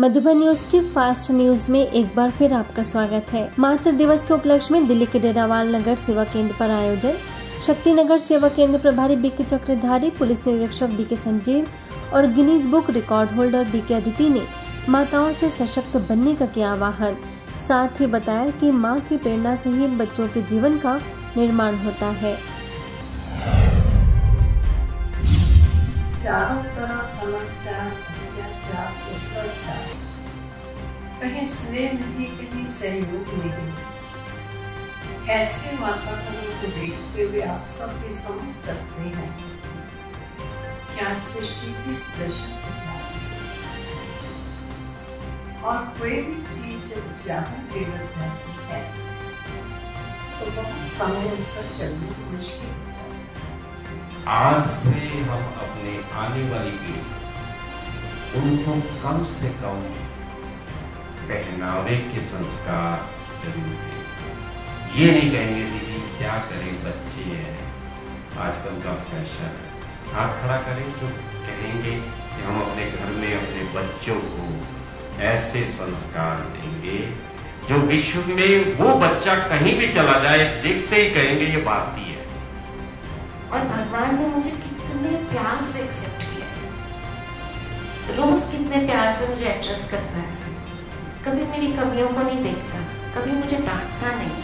Madhuban news की fast news में एक बार फिर आपका स्वागत है। मातृ दिवस के उपलक्ष्य में दिल्ली के डेरावाल नगर सेवा केंद्र पर आयोजन। शक्ति नगर सेवा केंद्र प्रभारी बीके चक्रधारी, पुलिस निरीक्षक बीके संजीव और Guinness book record holder BK Aditi ने माताओं से सशक्त बनने का किया आह्वान। साथ ही बताया कि माँ की प्रेरणा से ही बच्चों के जीवन का निर्माण होता है। कहीं स्नेह नहीं, कहीं सहयोग नहीं। ऐसे वातावरण को देखते हुए आप सब भी समझ सकते हैं क्या सृष्टि किस दशा में जा रही है। और कोई भी चीज जब जहाँ बिगड़ जाती है तो बहुत समय उसका चलना मुश्किल हो जाता है। आज से हम अपने आने वाली पीढ़ी उनको कम से कम पहनावे के संस्कार जरूर दें। ये नहीं कहेंगे दीदी क्या करें, बच्चे हैं, आजकल का फैशन है, हाथ खड़ा करें। जो कहेंगे कि हम अपने घर में अपने बच्चों को ऐसे संस्कार देंगे जो विश्व में वो बच्चा कहीं भी चला जाए देखते ही कहेंगे ये भारतीय है। और भगवान ने मुझे कितने प्यार से एक्सेप्ट किया, रोज कितने प्यार से मुझे एड्रेस करता है, कभी मेरी कमियों को नहीं देखता, कभी मुझे डांटता नहीं।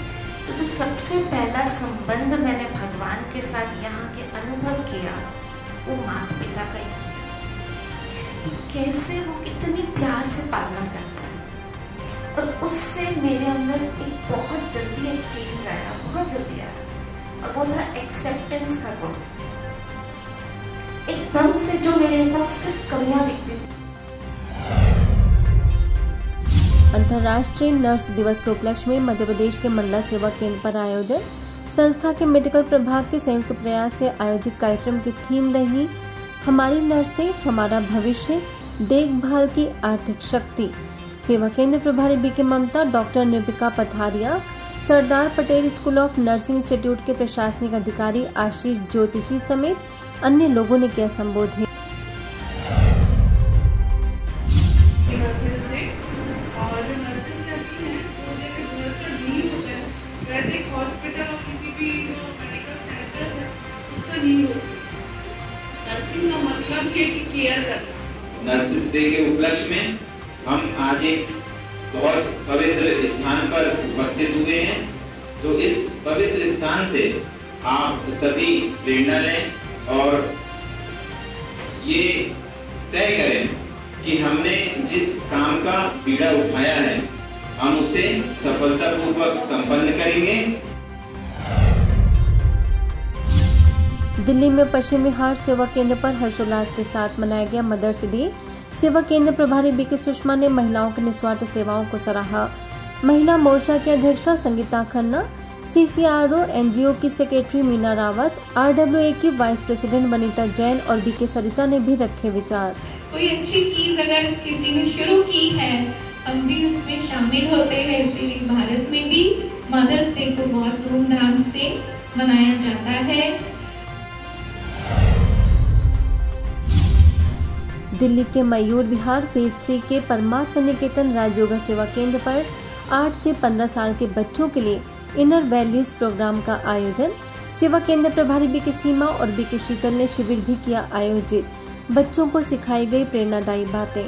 तो जो सबसे पहला संबंध मैंने भगवान के साथ यहाँ के अनुभव किया वो माता पिता का ही किया। कैसे वो कितनी प्यार से पालना करता है और उससे मेरे अंदर एक बहुत जल्दी एक चेंज आया, बहुत जल्दी आया, और वो था एक्सेप्टेंस का गुण। एकदम से जो मेरे अंदर सिर्फ कमियां दिखती थी। अंतर्राष्ट्रीय नर्स दिवस के उपलक्ष्य में मध्य प्रदेश के मंडला सेवा केंद्र पर आयोजन। संस्था के मेडिकल प्रभाग के संयुक्त प्रयास से आयोजित कार्यक्रम की थीम रही हमारी नर्सें हमारा भविष्य, देखभाल की आर्थिक शक्ति। सेवा केंद्र प्रभारी BK Mamta, doctor Nirvika Patharia, Sardar Patel school of nursing institute के प्रशासनिक अधिकारी आशीष ज्योतिषी समेत अन्य लोगों ने किया संबोधित। वैसे एक हॉस्पिटल और किसी भी जो मेडिकल सेंटर है उसका नहीं होता। नर्सिंग का मतलब है कि केयर करना। नर्सिस डे के उपलक्ष्य में हम आज एक बहुत पवित्र स्थान पर उपस्थित हुए हैं। तो इस पवित्र स्थान से आप सभी प्रेरणा लें और ये तय करें कि हमने जिस काम का बीड़ा उठाया है हम उसे सफलतापूर्वक संपन्न करेंगे। दिल्ली में पश्चिम विहार सेवा केंद्र पर हर्षोल्लास के साथ मनाया गया मदर्स डे। सेवा केंद्र प्रभारी बीके सुषमा ने महिलाओं की निस्वार्थ सेवाओं को सराहा। महिला मोर्चा की अध्यक्षा संगीता खन्ना, CCRO NGO की सेक्रेटरी मीना रावत, RWA की वाइस प्रेसिडेंट वनीता जैन और बीके सरिता ने भी रखे विचार। कोई अच्छी चीज अगर किसी ने शुरू की है हम भी उसमें शामिल होते हैं। इसीलिए भारत में भी मदर्स डे को बहुत धूमधाम से मनाया जाता है। दिल्ली के मयूर विहार फेज 3 के परमात्मा निकेतन राजयोगा सेवा केंद्र पर 8 से 15 साल के बच्चों के लिए इनर वैल्यूज प्रोग्राम का आयोजन। सेवा केंद्र प्रभारी बीके सीमा और बीके शीतल ने शिविर भी किया आयोजित। बच्चों को सिखाई गई प्रेरणादायी बातें।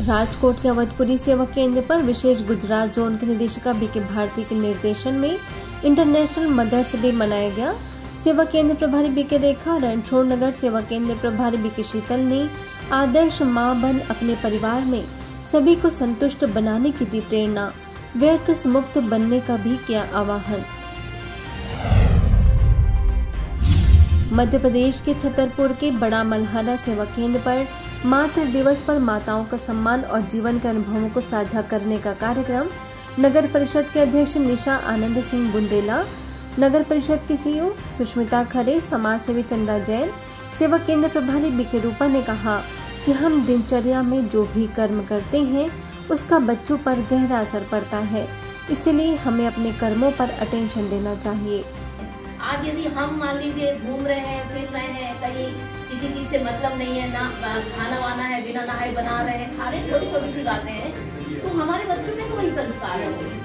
राजकोट के अवधपुरी सेवा केंद्र पर विशेष गुजरात जोन के निदेशिका बीके भारती के निर्देशन में इंटरनेशनल मदर्स डे मनाया गया। सेवा केंद्र प्रभारी बीके रेखा, रणछोड़ नगर सेवा केंद्र प्रभारी बीके शीतल ने आदर्श मां बन अपने परिवार में सभी को संतुष्ट बनाने की दी प्रेरणा। व्यर्थ से मुक्त बनने का भी किया आह्वान। मध्य प्रदेश के छतरपुर के बड़ा मल्हारा सेवा केंद्र पर मातृ दिवस पर माताओं का सम्मान और जीवन के अनुभवों को साझा करने का कार्यक्रम। नगर परिषद के अध्यक्ष निशा आनंद सिंह बुंदेला, नगर परिषद की CEO सुष्मिता खरे, समाज सेवी चंदा जैन, सेवा केंद्र प्रभारी बीके रूपा ने कहा कि हम दिनचर्या में जो भी कर्म करते हैं उसका बच्चों पर गहरा असर पड़ता है, इसलिए हमें अपने कर्मों पर अटेंशन देना चाहिए। आज यदि हम मान लीजिए घूम रहे हैं, फिर रहे हैं, कहीं किसी चीज से मतलब नहीं है, ना खाना वाना है बिना नहाए बना रहे हैं, खा रहे हैं, छोटी छोटी सी बातें हैं, तो हमारे बच्चों में तो वही संस्कार है।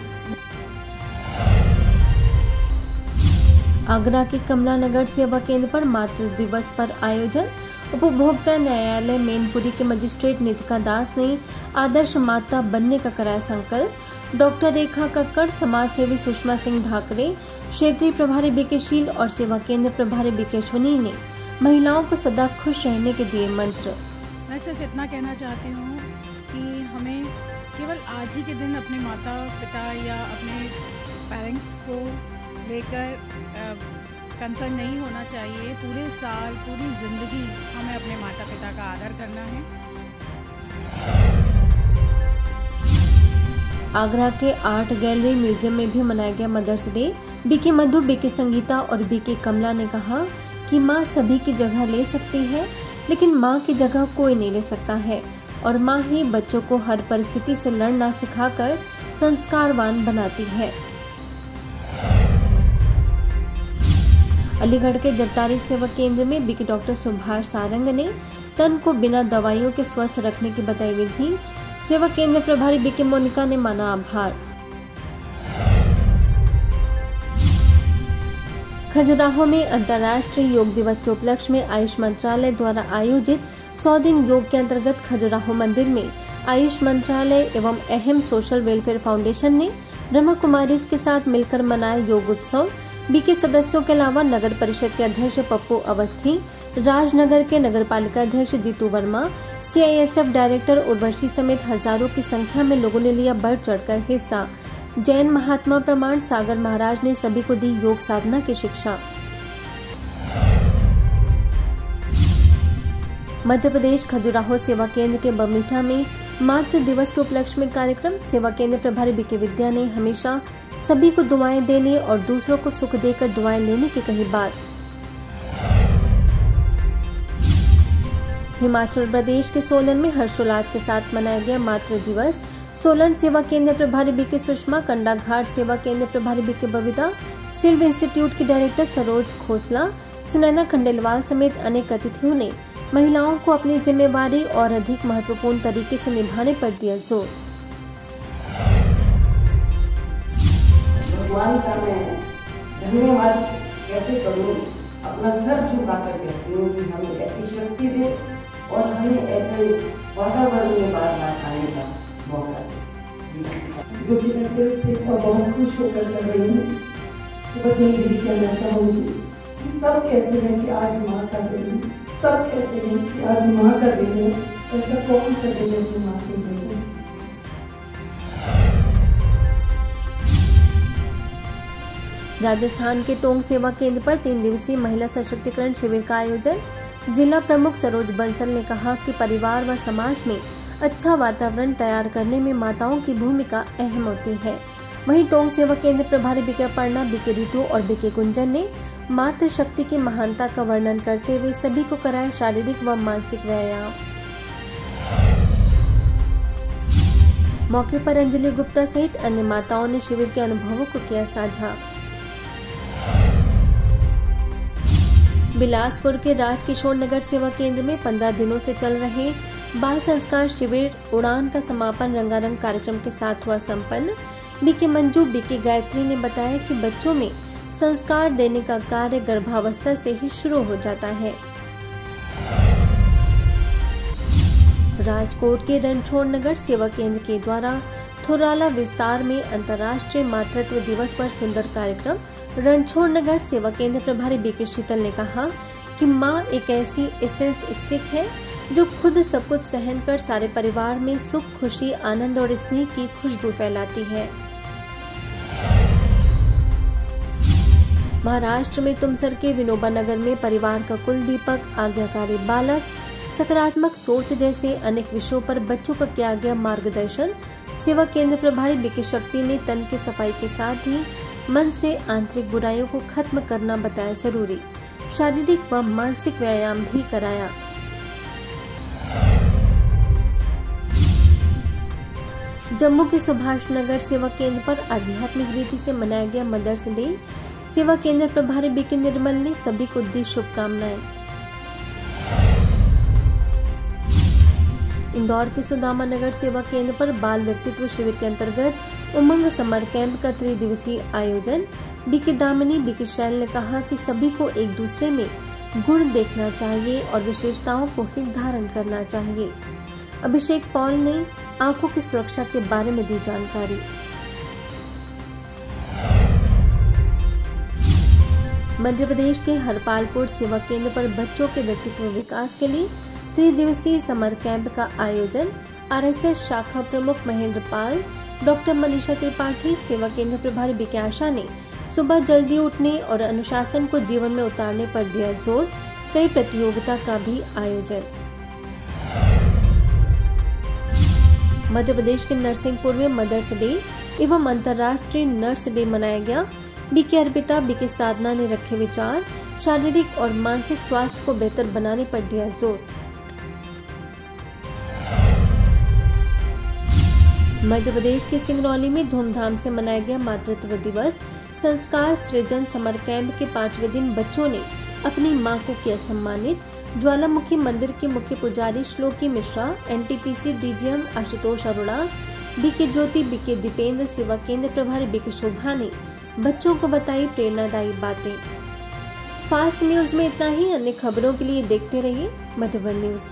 आगरा के कमला नगर सेवा केंद्र पर मातृ दिवस पर आयोजन। उपभोक्ता न्यायालय मैनपुरी के मजिस्ट्रेट नितिका दास ने आदर्श माता बनने का कराया संकल्प। डॉक्टर रेखा कक्कड़, समाज सेवी सुषमा सिंह धाकरे, क्षेत्रीय प्रभारी बीके शील और सेवा केंद्र प्रभारी बीके अश्विनी ने महिलाओं को सदा खुश रहने के दिए मंत्र। मैं सिर्फ इतना कहना चाहती हूँ कि हमें केवल आज ही के दिन अपने माता पिता या अपने पेरेंट्स को लेकर कंसर्न नहीं होना चाहिए। पूरे साल पूरी ज़िंदगी हमें अपने माता पिता का आदर करना है। आगरा के आर्ट गैलरी म्यूजियम में भी मनाया गया मदर्स डे। बीके मधु, बीके संगीता और बीके कमला ने कहा कि माँ सभी की जगह ले सकती है, लेकिन माँ की जगह कोई नहीं ले सकता है और माँ ही बच्चों को हर परिस्थिति से लड़ना सिखाकर संस्कारवान बनाती है। अलीगढ़ के जट्टारी सेवा केंद्र में बीके डॉक्टर सुभाष सारंग ने तन को बिना दवाइयों के स्वस्थ रखने की बताई विधि। सेवा केंद्र प्रभारी बीके मोनिका ने माना आभार। खजुराहो में अंतर्राष्ट्रीय योग दिवस के उपलक्ष्य में आयुष मंत्रालय द्वारा आयोजित 100 दिन योग के अंतर्गत खजुराहो मंदिर में आयुष मंत्रालय एवं अहम सोशल वेलफेयर फाउंडेशन ने ब्रह्मा कुमारीज के साथ मिलकर मनाया योग उत्सव। बीके सदस्यों के अलावा नगर परिषद के अध्यक्ष पप्पू अवस्थी, राजनगर के नगर पालिका अध्यक्ष जीतू वर्मा, CISF डायरेक्टर उर्वशी समेत हजारों की संख्या में लोगों ने लिया बढ़ चढ़कर हिस्सा। जैन महात्मा प्रमाण सागर महाराज ने सभी को दी योग साधना की शिक्षा। मध्य प्रदेश खजुराहो सेवा केंद्र के बमीठा में मातृ दिवस के उपलक्ष्य में कार्यक्रम। सेवा केंद्र प्रभारी बीके विद्या ने हमेशा सभी को दुआएं देने और दूसरों को सुख देकर दुआएं लेने की कही बात। हिमाचल प्रदेश के सोलन में हर्षोल्लास के साथ मनाया गया मातृ दिवस। सोलन सेवा केंद्र प्रभारी बीके सुषमा, कंडाघाट सेवा केंद्र प्रभारी बीके बविता, सिल्व इंस्टीट्यूट की डायरेक्टर सरोज खोसला, सुनैना खंडेलवाल समेत अनेक अतिथियों ने महिलाओं को अपनी जिम्मेवारी और अधिक महत्वपूर्ण तरीके से निभाने पर दिया जोर। भगवान का मैं धन्यवाद कैसे करूं, अपना सर झुका कर कहती हूँ कि हमें ऐसी शक्ति दे और हमें ऐसे वातावरण में बार बार आने का मौका दे। जो कि मैं दिल से बहुत खुश होकर कर रही हूँ। तो बस यही भी कहना चाहूँगी कि सब कहते हैं कि आज माँ का दिन है, सब कहते हैं कि आज माँ का दिन है, ऐसा कौन सा दिन है जो माँ के दिन है। राजस्थान के टोंक सेवा केंद्र पर 3 दिवसीय महिला सशक्तिकरण शिविर का आयोजन। जिला प्रमुख सरोज बंसल ने कहा कि परिवार व समाज में अच्छा वातावरण तैयार करने में माताओं की भूमिका अहम होती है। वहीं टोंक सेवा केंद्र प्रभारी बीके अपर्णा, बीके रितु और बीके गुंजन ने मातृशक्ति की महानता का वर्णन करते हुए सभी को कराया शारीरिक व मानसिक व्यायाम। मौके पर अंजलि गुप्ता सहित अन्य माताओं ने शिविर के अनुभवों को किया साझा। बिलासपुर के राजकिशोर नगर सेवा केंद्र में 15 दिनों से चल रहे बाल संस्कार शिविर उड़ान का समापन रंगारंग कार्यक्रम के साथ हुआ संपन्न। बीके मंजू, बीके गायत्री ने बताया कि बच्चों में संस्कार देने का कार्य गर्भावस्था से ही शुरू हो जाता है। राजकोट के रणछोड़ नगर सेवा केंद्र के द्वारा थोराला विस्तार में अंतर्राष्ट्रीय मातृत्व दिवस पर सुंदर कार्यक्रम। रणछोड़ नगर सेवा केंद्र प्रभारी बीके शीतल ने कहा कि माँ एक ऐसी एसेंस स्टिक है जो खुद सब कुछ सहन कर सारे परिवार में सुख, खुशी, आनंद और स्नेह की खुशबू फैलाती है। महाराष्ट्र में तुमसर के विनोबा नगर में परिवार का कुल दीपक, आज्ञाकारी बालक, सकारात्मक सोच जैसे अनेक विषयों पर बच्चों को किया गया मार्गदर्शन। सेवा केंद्र प्रभारी बीके शक्ति ने तन की सफाई के साथ ही मन से आंतरिक बुराइयों को खत्म करना बताया जरूरी। शारीरिक व मानसिक व्यायाम भी कराया। जम्मू के सुभाष नगर सेवा केंद्र पर आध्यात्मिक रीति से मनाया गया मदर्स डे। सेवा केंद्र प्रभारी बीके निर्मल ने सभी को दी शुभकामनाएं। इंदौर के सुदामा नगर सेवा केंद्र पर बाल व्यक्तित्व शिविर के अंतर्गत उमंग समर कैंप का 3 दिवसीय आयोजन। बीके दामिनी बीके शैल ने कहा कि सभी को एक दूसरे में गुण देखना चाहिए और विशेषताओं को ही धारण करना चाहिए। अभिषेक पॉल ने आंखों की सुरक्षा के बारे में दी जानकारी। मध्य प्रदेश के हरपालपुर सेवा केंद्र पर बच्चों के व्यक्तित्व विकास के लिए 3 दिवसीय समर कैंप का आयोजन आरएसएस शाखा प्रमुख महेंद्र पाल, डॉक्टर मनीषा त्रिपाठी, सेवा केंद्र प्रभारी बीके आशा ने सुबह जल्दी उठने और अनुशासन को जीवन में उतारने पर दिया जोर। कई प्रतियोगिता का भी आयोजन। मध्य प्रदेश के नरसिंहपुर में मदर्स डे एवं अंतर्राष्ट्रीय नर्स डे मनाया गया। बीके अर्पिता बीके साधना ने रखे विचार, शारीरिक और मानसिक स्वास्थ्य को बेहतर बनाने पर दिया जोर। मध्य प्रदेश के सिंगरौली में धूमधाम से मनाया गया मातृत्व दिवस। संस्कार सृजन समर कैंप के 5वें दिन बच्चों ने अपनी मां को किया सम्मानित। ज्वालामुखी मंदिर के मुख्य पुजारी Shloki Mishra, NTPC DGM Ashutosh Arora, BK Jyoti, BK Deependra, सेवा केंद्र प्रभारी बीके शोभा ने बच्चों को बताई प्रेरणादायी बातें। फास्ट न्यूज में इतना ही। अन्य खबरों के लिए देखते रहिए मधुबन न्यूज।